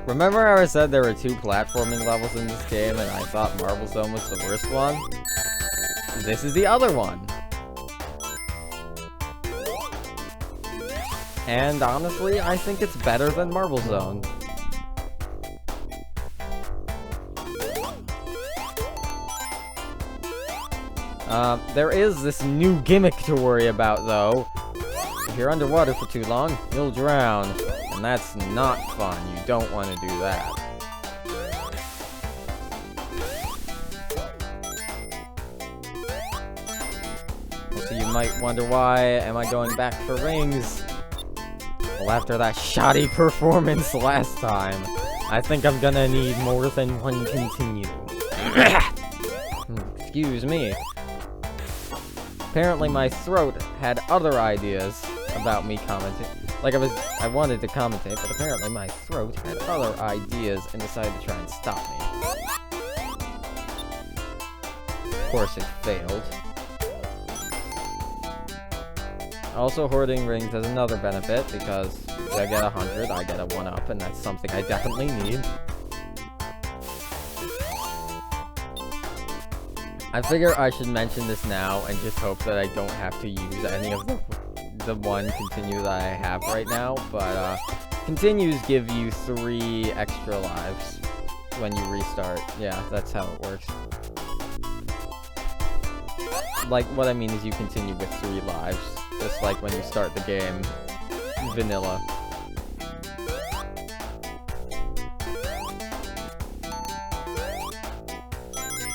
Remember how I said there were 2 platforming levels in this game and I thought Marble Zone was the worst one? This is the other one. And honestly, I think it's better than Marble Zone. There is this new gimmick to worry about, though. If you're underwater for too long, you'll drown. And that's not fun. You don't want to do that. So you might wonder why am I going back for rings? Well, after that shoddy performance last time, I think I'm gonna need more than one continue. Excuse me. Apparently my throat had other ideas about me commenting. Like I wanted to commentate, but apparently my throat had other ideas and decided to try and stop me. Of course it failed. Also, hoarding rings has another benefit, because if I get 100, I get a 1-up, and that's something I definitely need. I figure I should mention this now, and just hope that I don't have to use any of the one continue that I have right now, but, continues give you 3 extra lives when you restart. Yeah, that's how it works. Like, what I mean is you continue with 3 lives. Just like when you start the game, vanilla.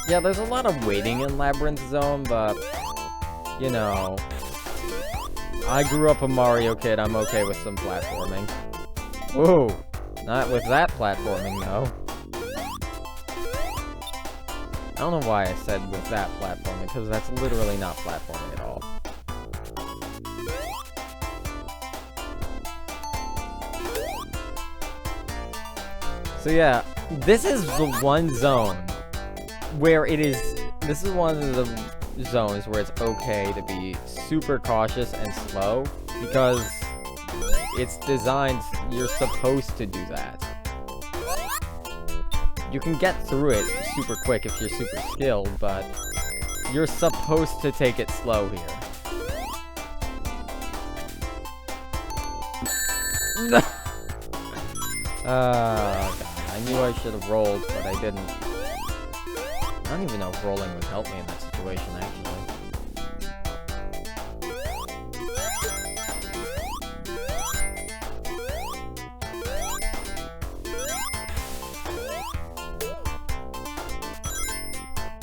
Yeah, there's a lot of waiting in Labyrinth Zone, but, you know, I grew up a Mario kid, I'm okay with some platforming. Whoa, not with that platforming, though. I don't know why I said with that platforming, because that's literally not platforming at all. So yeah, this is the one zone where this is one of the zones where it's okay to be super cautious and slow, because it's designed, you're supposed to do that. You can get through it super quick if you're super skilled, but you're supposed to take it slow here. God. I knew I should have rolled, but I didn't. I don't even know if rolling would help me in that situation, actually.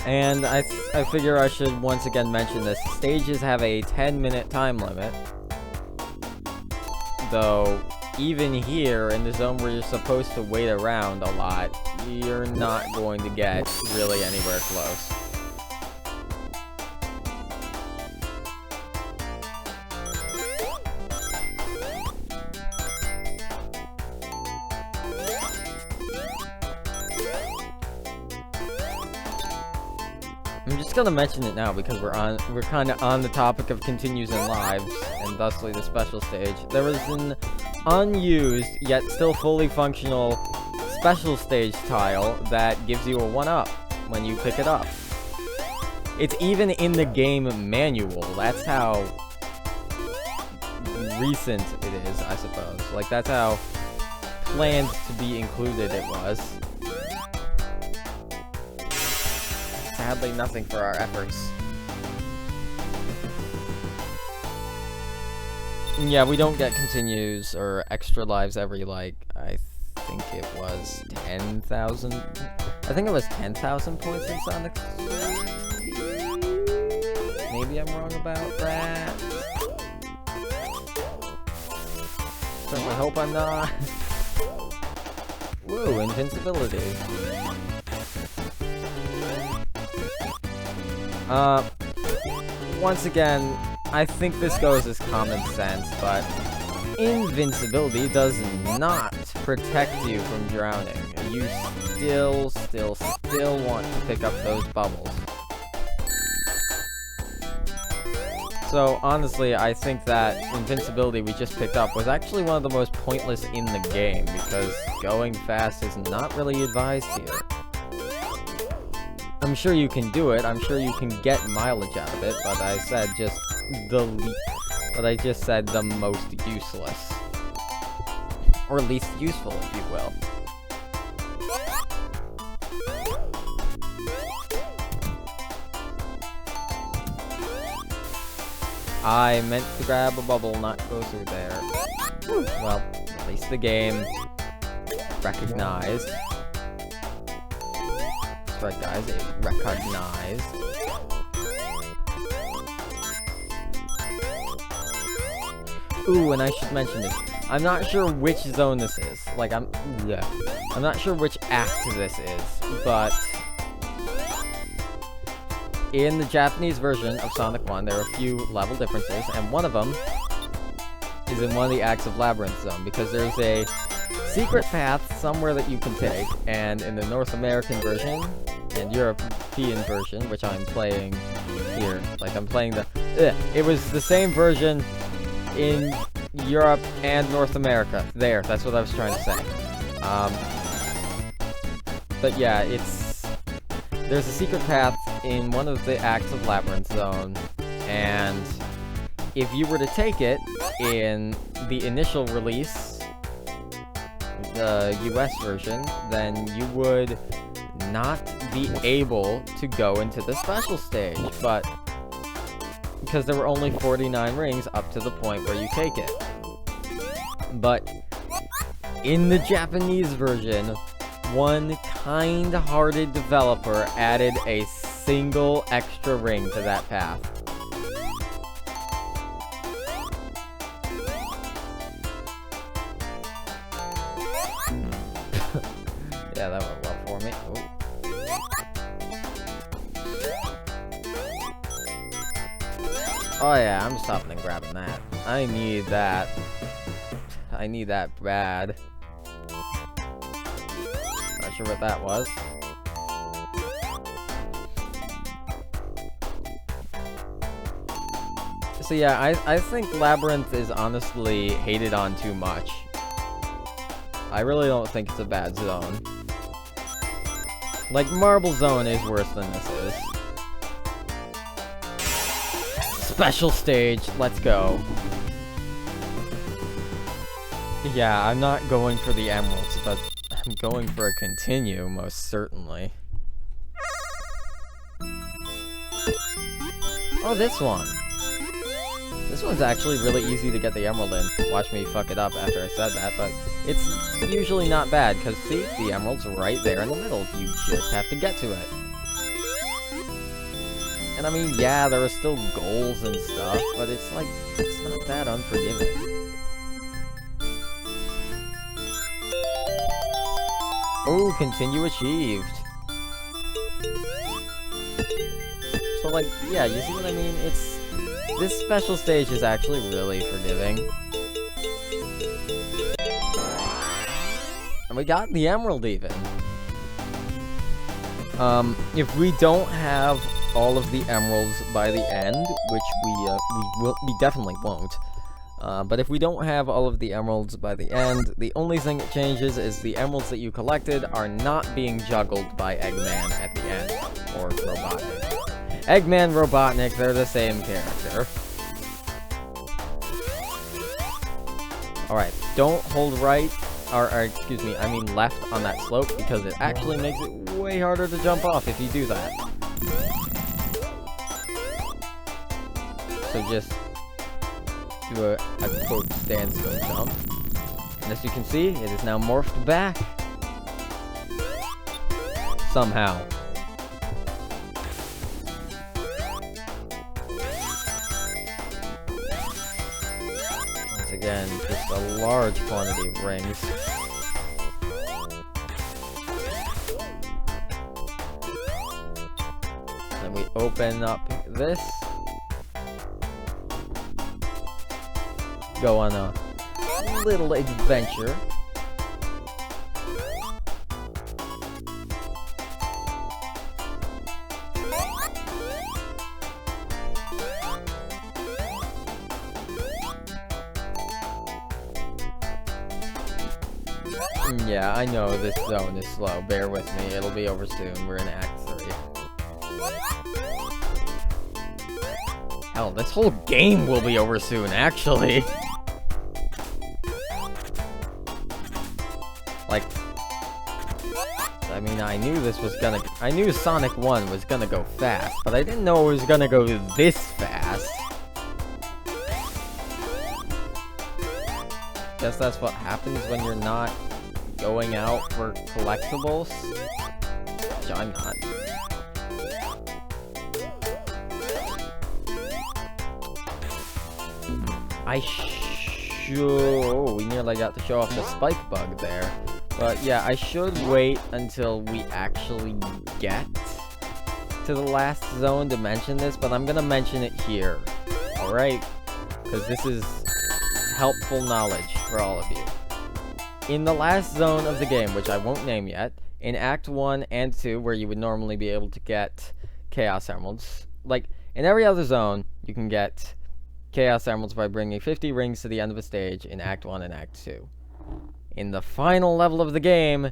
And I figure I should once again mention this. Stages have a 10-minute time limit. Though, even here, in the zone where you're supposed to wait around a lot, you're not going to get really anywhere close. I'm just gonna mention it now because we're kind of on the topic of continues and lives, and thusly the special stage. There was an unused, yet still fully functional special stage tile that gives you a 1-up when you pick it up. It's even in the game manual. That's how recent it is, I suppose. Like, that's how planned to be included it was. Sadly, nothing for our efforts. Yeah, we don't get continues or extra lives every, like, I think it was 10,000. I think it was 10,000 points in Sonic 3. Maybe I'm wrong about that. Certainly hope I'm not. Woo, invincibility. Once again, I think this goes as common sense, but invincibility does not protect you from drowning. You still want to pick up those bubbles. So, honestly, I think that invincibility we just picked up was actually one of the most pointless in the game, because going fast is not really advised here. I'm sure you can do it, I'm sure you can get mileage out of it, but I said just the most useless. Or least useful, if you will. I meant to grab a bubble, not go through there. Well, at least the game recognized. That's right, guys, it recognized. Ooh, and I should mention this. I'm not sure which zone this is. Like, I'm not sure which act this is, but in the Japanese version of Sonic 1, there are a few level differences, and one of them is in one of the acts of Labyrinth Zone, because there's a secret path somewhere that you can take, and in the North American version and European version, which I'm playing here, like I'm playing the... it was the same version in Europe and North America. There, that's what I was trying to say. But yeah, there's a secret path in one of the acts of Labyrinth Zone, and if you were to take it in the initial release, the US version, then you would not be able to go into the special stage, but because there were only 49 rings up to the point where you take it. But in the Japanese version, one kind-hearted developer added a single extra ring to that path. Yeah, that went well for me. Ooh. Oh yeah, I'm stopping and grabbing that. I need that. I need that bad. Not sure what that was. So yeah, I think Labyrinth is honestly hated on too much. I really don't think it's a bad zone. Like, Marble Zone is worse than this is. Special stage, let's go. Yeah, I'm not going for the emeralds, but I'm going for a continue, most certainly. Oh, this one. This one's actually really easy to get the emerald in. Watch me fuck it up after I said that, but it's usually not bad, because see, the emerald's right there in the middle. You just have to get to it. And I mean, yeah, there are still goals and stuff, but it's like, it's not that unforgiving. Oh, continue achieved. So like, yeah, you see what I mean? This special stage is actually really forgiving. And we got the emerald even. If we don't have all of the emeralds by the end, which we definitely won't. But if we don't have all of the emeralds by the end, the only thing that changes is the emeralds that you collected are not being juggled by Eggman at the end, or Robotnik. Eggman, Robotnik, they're the same character. Alright, don't hold right, or excuse me, I mean left on that slope, because it actually makes it way harder to jump off if you do that. So just do a quote standstill jump. And as you can see, it is now morphed back. Somehow. Once again, just a large quantity of rings. Then we open up this. Go on a little adventure. Yeah, I know this zone is slow. Bear with me. It'll be over soon. We're in Act 3. Hell, this whole game will be over soon, actually. Like, I mean, I knew Sonic 1 was gonna go fast, but I didn't know it was gonna go this fast. Guess that's what happens when you're not going out for collectibles. Which I'm not. Oh, we nearly got to show off the spike bug there. But yeah, I should wait until we actually get to the last zone to mention this, but I'm gonna mention it here. Alright? Because this is helpful knowledge for all of you. In the last zone of the game, which I won't name yet, in Act 1 and 2, where you would normally be able to get Chaos Emeralds, like, in every other zone, you can get Chaos Emeralds by bringing 50 rings to the end of a stage in Act 1 and Act 2. In the final level of the game,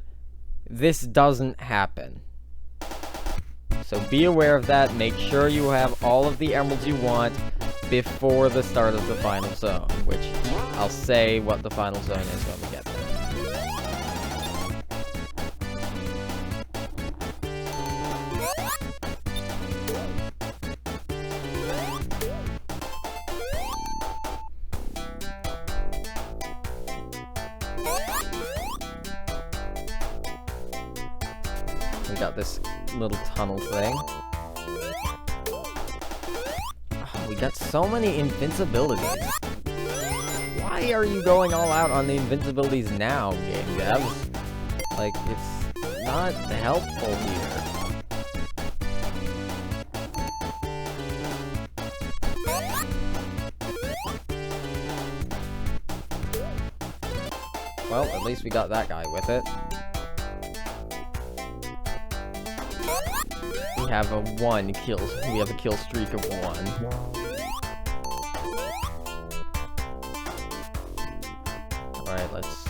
this doesn't happen. So be aware of that. Make sure you have all of the emeralds you want before the start of the final zone, which I'll say what the final zone is when we get there. We got this little tunnel thing. Oh, we got so many invincibilities. Why are you going all out on the invincibilities now, game devs? Like, it's not helpful here. Well, at least we got that guy with it. We have a kill streak of 1. Alright, let's...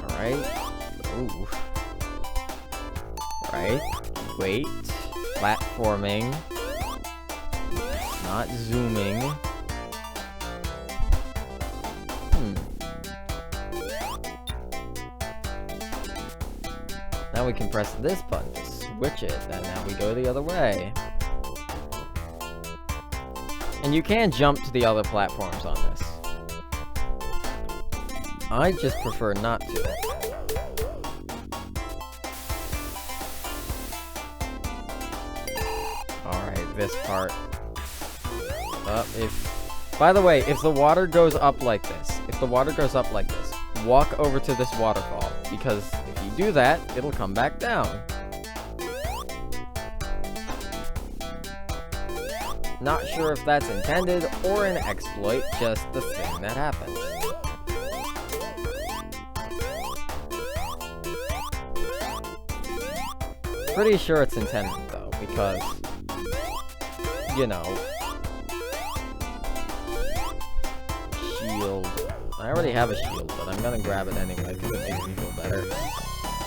Alright. Ooh. Alright. Wait. Platforming. Not zooming. Now we can press this button to switch it, and now we go the other way. And you can jump to the other platforms on this. I just prefer not to. Alright, this part. By the way, if the water goes up like this, walk over to this waterfall, because if you do that, it'll come back down. Not sure if that's intended or an exploit, just the thing that happens. Pretty sure it's intended though, because, you know, shield. I already have a shield, but I'm gonna grab it anyway because it makes me feel better.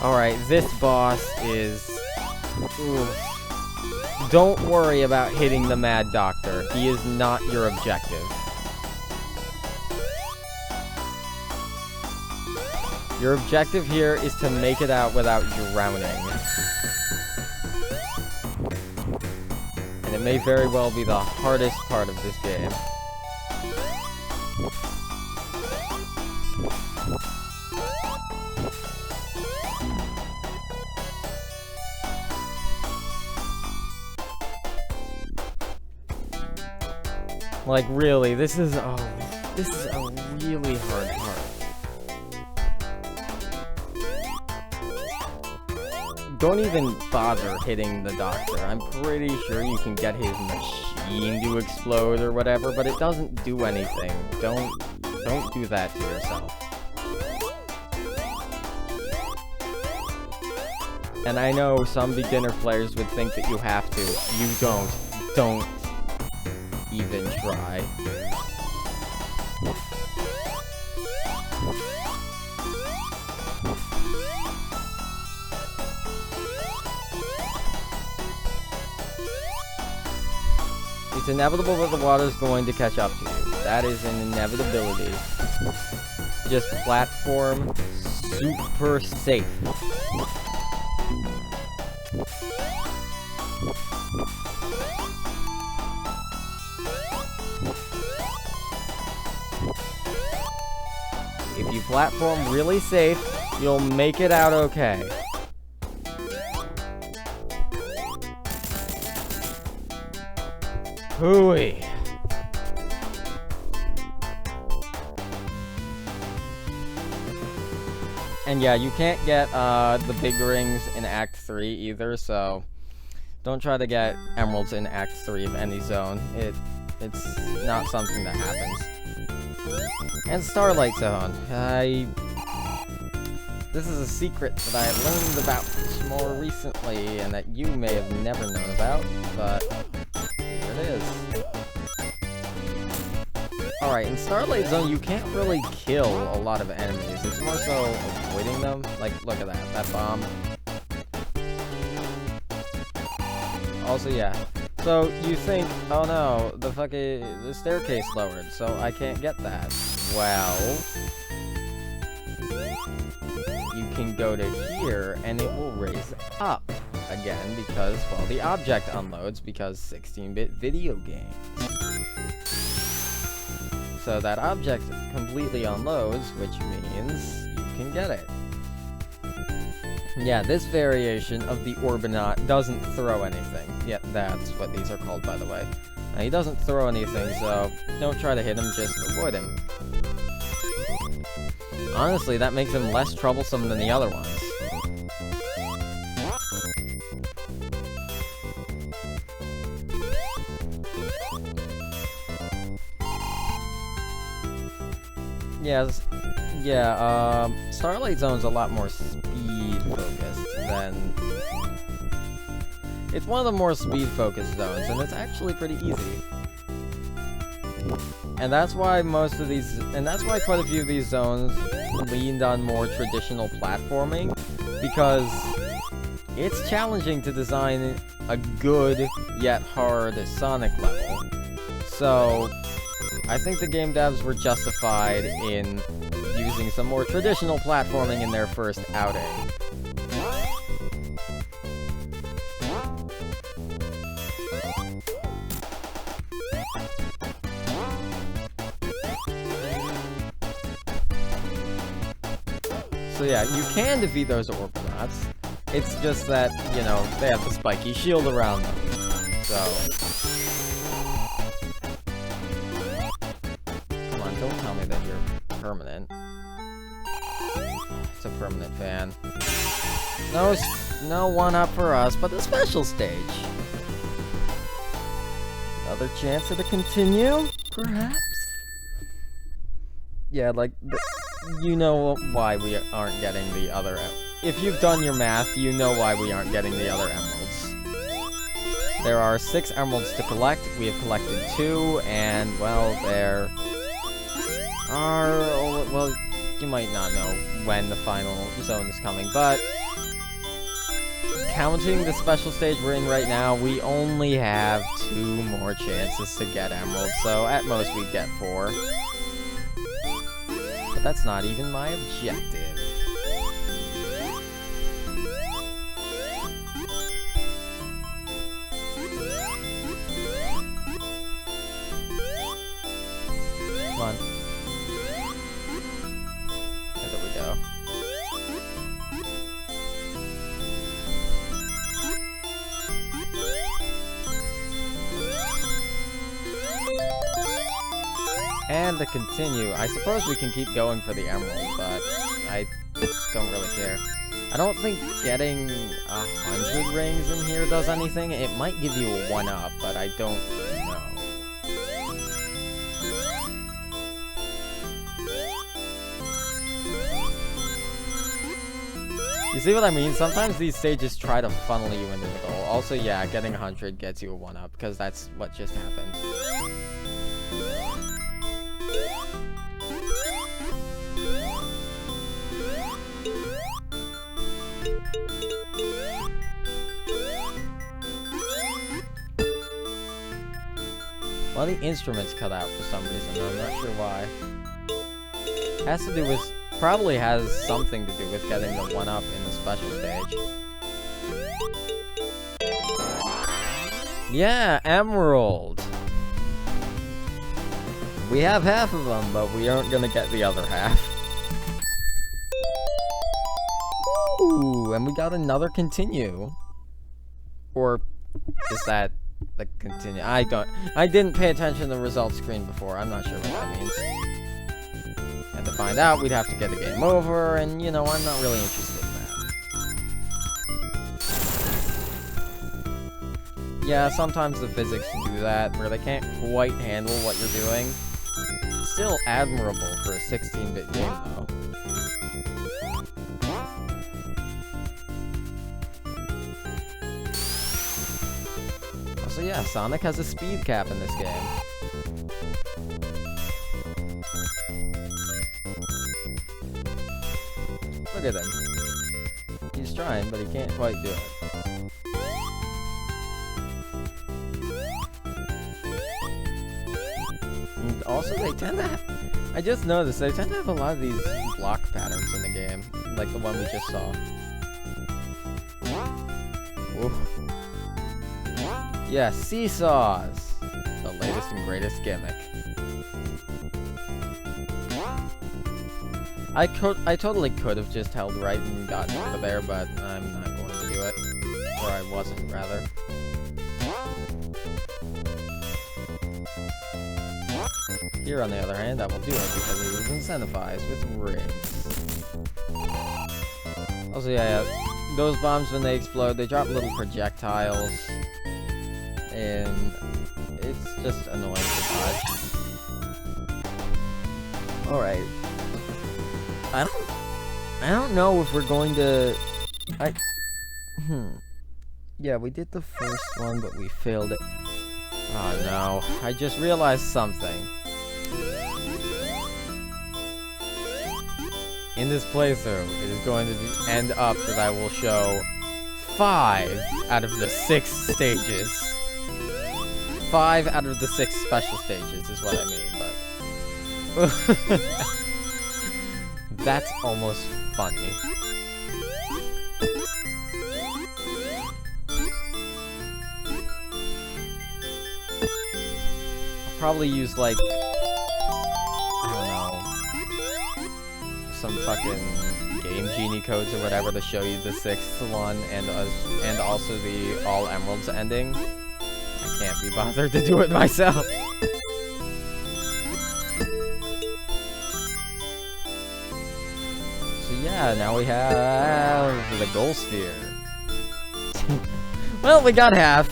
Alright, this boss is... Ooh. Don't worry about hitting the Mad Doctor. He is not your objective. Your objective here is to make it out without drowning. And it may very well be the hardest part of this game. Like, really, this is a really hard part. Don't even bother hitting the Doctor. I'm pretty sure you can get his machine to explode or whatever, but it doesn't do anything. Don't do that to yourself. And I know some beginner players would think that you have to. You don't. Don't. even try. It's inevitable that the water's going to catch up to you. That is an inevitability. Just platform super safe. If you platform really safe, you'll make it out okay. Hooey. And yeah, you can't get the big rings in Act 3 either, so don't try to get emeralds in Act 3 of any zone. It's not something that happens. And Starlight Zone. This is a secret that I learned about more recently and that you may have never known about, but here it is. Alright, in Starlight Zone, you can't really kill a lot of enemies. It's more so avoiding them. Like, look at that bomb. Also, yeah. So, you think, oh no, the staircase lowered, so I can't get that. Well, you can go to here, and it will raise up again, because, well, the object unloads, because 16-bit video games. So that object completely unloads, which means you can get it. Yeah, this variation of the Orbinaut doesn't throw anything. Yeah, that's what these are called, by the way. He doesn't throw anything, so don't try to hit him, just avoid him. Honestly, that makes him less troublesome than the other ones. Yes, yeah, Starlight Zone's a lot more speed-focused than... It's one of the more speed-focused zones, and it's actually pretty easy. And that's why most of these... And that's why quite a few of these zones leaned on more traditional platforming, because it's challenging to design a good, yet hard Sonic level. So... I think the game devs were justified in using some more traditional platforming in their first outing. So yeah, you can defeat those Orbinauts. It's just that, you know, they have the spiky shield around them. So... Don't tell me that you're permanent. It's a permanent fan. No one-up for us, but the special stage. Another chance to continue, perhaps? Yeah, like, you know why we aren't getting the other... If you've done your math, you know why we aren't getting the other emeralds. There are 6 emeralds to collect. We have collected 2, and, well, there... well, you might not know when the final zone is coming, but counting the special stage we're in right now, we only have 2 more chances to get emeralds, so at most we get 4. But that's not even my objective. Come on. There we go. And to continue, I suppose we can keep going for the emerald, but I don't really care. I don't think getting 100 rings in here does anything. It might give you a 1-up, but I don't know. You see what I mean? Sometimes these stages try to funnel you into the goal. Also, yeah, getting 100 gets you a 1-up, because that's what just happened. Well, the instruments cut out for some reason. I'm not sure why. Has to do with... Probably has something to do with getting the 1-up in the special stage. Yeah, Emerald! We have half of them, but we aren't gonna get the other half. Ooh, and we got another continue. Or is that the continue? I didn't pay attention to the results screen before. I'm not sure what that means. And to find out, we'd have to get a game over, and you know, I'm not really interested in that. Yeah, sometimes the physics do that, where they can't quite handle what you're doing. Still admirable for a 16-bit game, though. So yeah, Sonic has a speed cap in this game. Look at him. He's trying, but he can't quite do it. And also, they tend to have... I just noticed, they tend to have a lot of these block patterns in the game. Like the one we just saw. Oof. Yeah, seesaws! The latest and greatest gimmick. I totally could have just held right and gotten over there, but I'm not going to do it. Or I wasn't, rather. Here, on the other hand, I will do it because it is incentivized with rings. Also, yeah, those bombs, when they explode, they drop little projectiles. And it's just annoying to dodge. Alright. I don't know if we're going to... Yeah, we did the first one, but we failed it. Oh no, I just realized something. In this playthrough, it is going to end up that I will show 5 out of the 6 stages. 5 out of the 6 special stages is what I mean, but... That's almost funny. I'll probably use, like... I don't know... some fucking Game Genie codes or whatever to show you the 6th one and also the All Emeralds ending. I can't be bothered to do it myself. So yeah, now we have the Gold Sphere. Well, we got half.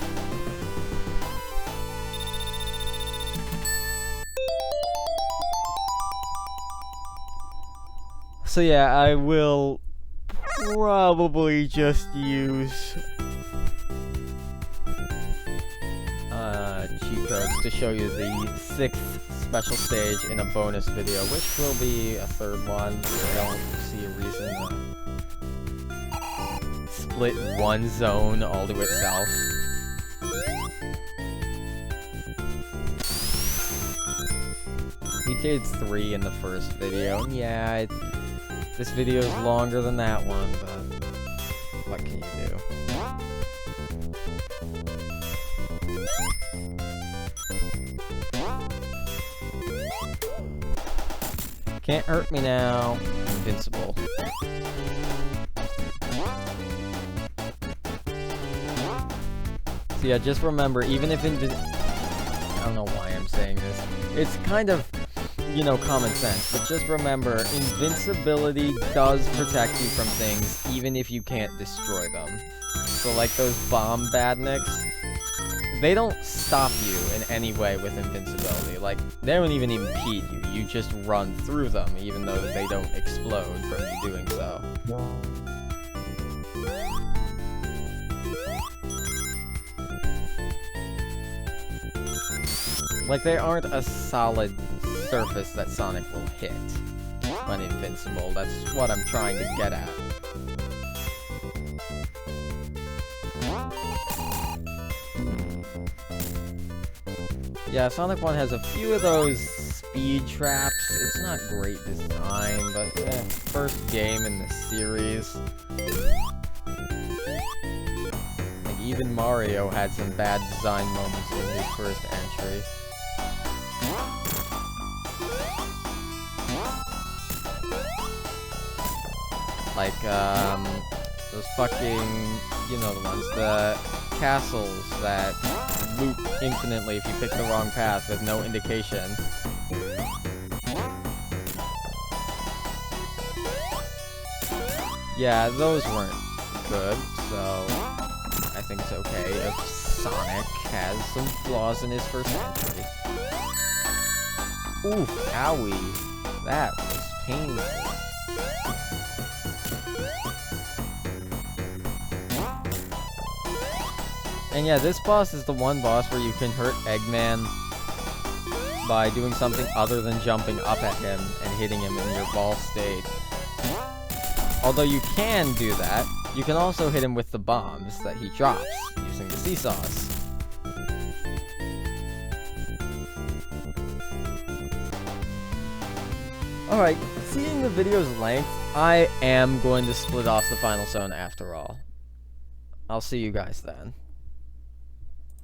So yeah, I will probably just use cheat codes to show you the 6th special stage in a bonus video, which will be a 3rd one. I don't see a reason to split one zone all to itself. We did 3 in the first video, and yeah, this video is longer than that one, but what can you do? Can't hurt me now. Invincible. So yeah, just remember, even if I don't know why I'm saying this. It's kind of, you know, common sense, but just remember, invincibility does protect you from things, even if you can't destroy them. So like those bomb badniks, they don't stop you in any way with invincibility. Like, they don't even impede you. You just run through them, even though they don't explode from you doing so. Like, they aren't a solid surface that Sonic will hit when invincible. That's what I'm trying to get at. Yeah, Sonic 1 has a few of those speed traps. It's not great design, but first game in the series. Like, even Mario had some bad design moments in his first entry. Like, those fucking, you know the ones, the castles that loop infinitely if you pick the wrong path with no indication. Yeah, those weren't good, so I think it's okay if Sonic has some flaws in his first entry. Oof, owie. That was painful. And yeah, this boss is the one boss where you can hurt Eggman by doing something other than jumping up at him and hitting him in your ball state. Although you can do that, you can also hit him with the bombs that he drops using the seesaws. Alright, seeing the video's length, I am going to split off the final zone after all. I'll see you guys then.